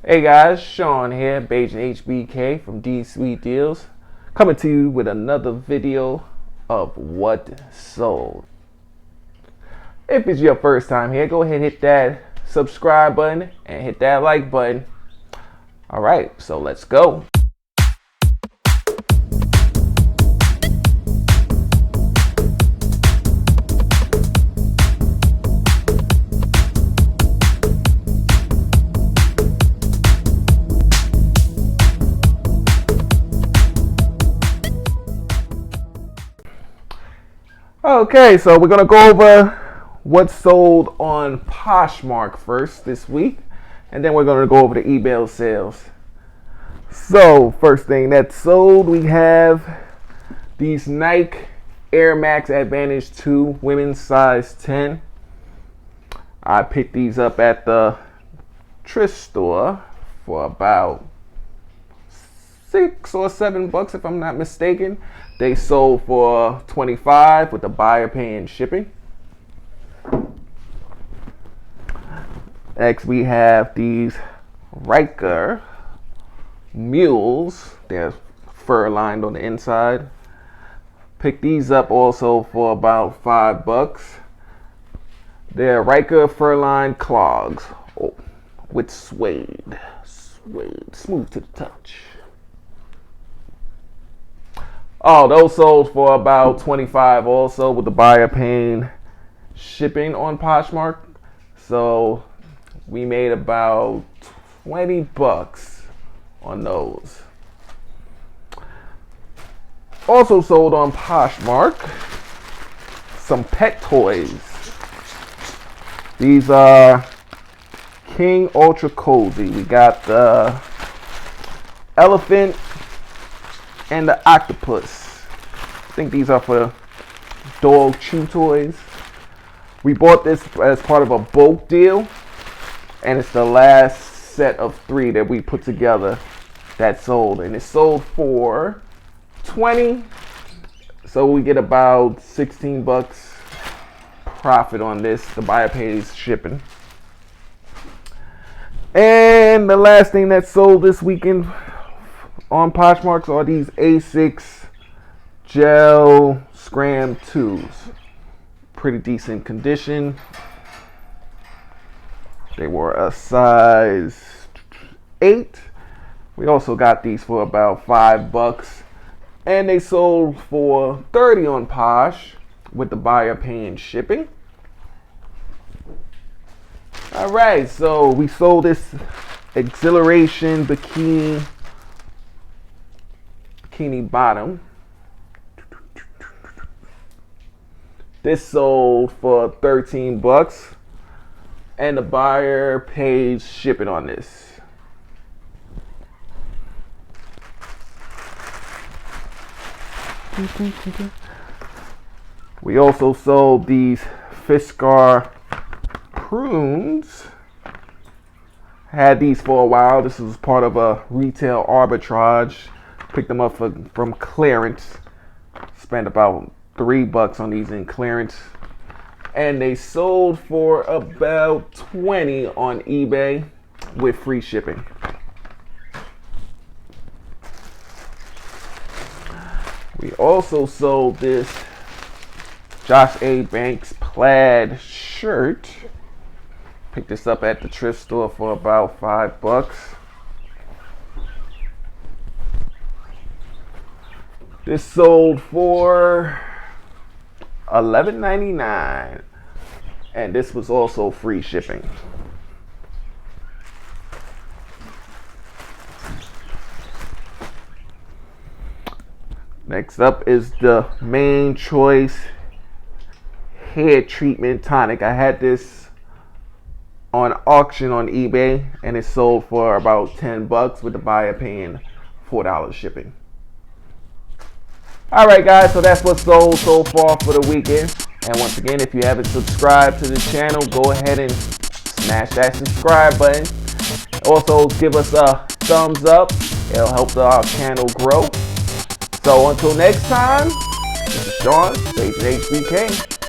Hey guys, Sean here, Beijing HBK from D Sweet Deals, coming to you with another video of what sold. If it's your first time here, go ahead and hit that subscribe button and hit that like button. Alright, so let's go. Okay, so we're gonna go over what sold on Poshmark first this week, and then we're gonna go over the eBay sales. So first thing that sold, we have these Nike Air Max Advantage 2 women's size 10. I picked these up at the thrift store for about $6 or $7 if I'm not mistaken. They sold for $25 with the buyer paying shipping. Next we have these Riker Mules. They're fur lined on the inside. Picked these up also for about $5. They're Riker fur lined clogs with suede, smooth to the touch. Oh, those sold for about $25 also with the buyer paying shipping on Poshmark. So we made about $20 on those. Also sold on Poshmark some pet toys. These are King Ultra Cozy. We got the elephant and the octopus. I think these are for dog chew toys. We bought this as part of a bulk deal, and it's the last set of 3 that we put together that sold, and it sold for $20, so we get about $16 profit on this. The buyer pays shipping. And the last thing that sold this weekend on Poshmark are these A6 gel scram 2s. Pretty decent condition. They were a size 8. We also got these for about $5, and they sold for $30 on Posh with the buyer paying shipping. All right, so we sold this Exhilaration bikini bottom. This sold for $13, and the buyer pays shipping on this. We also sold these Fiskar prunes. Had these for a while. This was part of a retail arbitrage. Picked them up from clearance. Spent about $3 on these in clearance, and they sold for about $20 on eBay with free shipping. We also sold this Josh A. Banks plaid shirt. Picked this up at the thrift store for about $5. This sold for $11.99, and this was also free shipping. Next up is the Main Choice hair treatment tonic. I had this on auction on eBay, and it sold for about $10 with the buyer paying $4 shipping. Alright guys, so that's what sold so far for the weekend. And once again, if you haven't subscribed to the channel, go ahead and smash that subscribe button. Also, give us a thumbs up. It'll help our channel grow. So until next time, this is Sean, Beijing HBK.